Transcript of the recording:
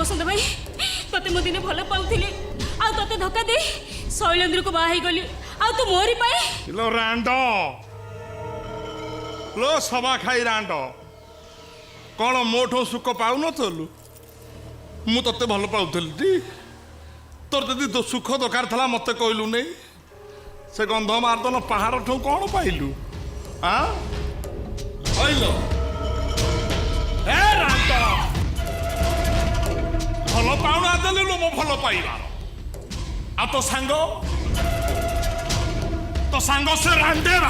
बसंत भाई तते मो दिने भल पाउथिली आ तते धक्का दे शैलेंद्र को बाही गली आ तू मोरी पाए लो रांडो लो सभा खाई रांडो कौन मोठो सुख पाऊ नथलु मु तते भल पाउथली टी तोर जदि सुख दरकार थला मते कहलु नहीं से गंध मारदन पहाड़ ठू कौन पाइलु हाँ कहलो ए रांडो भल पाउना देलु मो भल पाइबार आ तो सांग से रांडे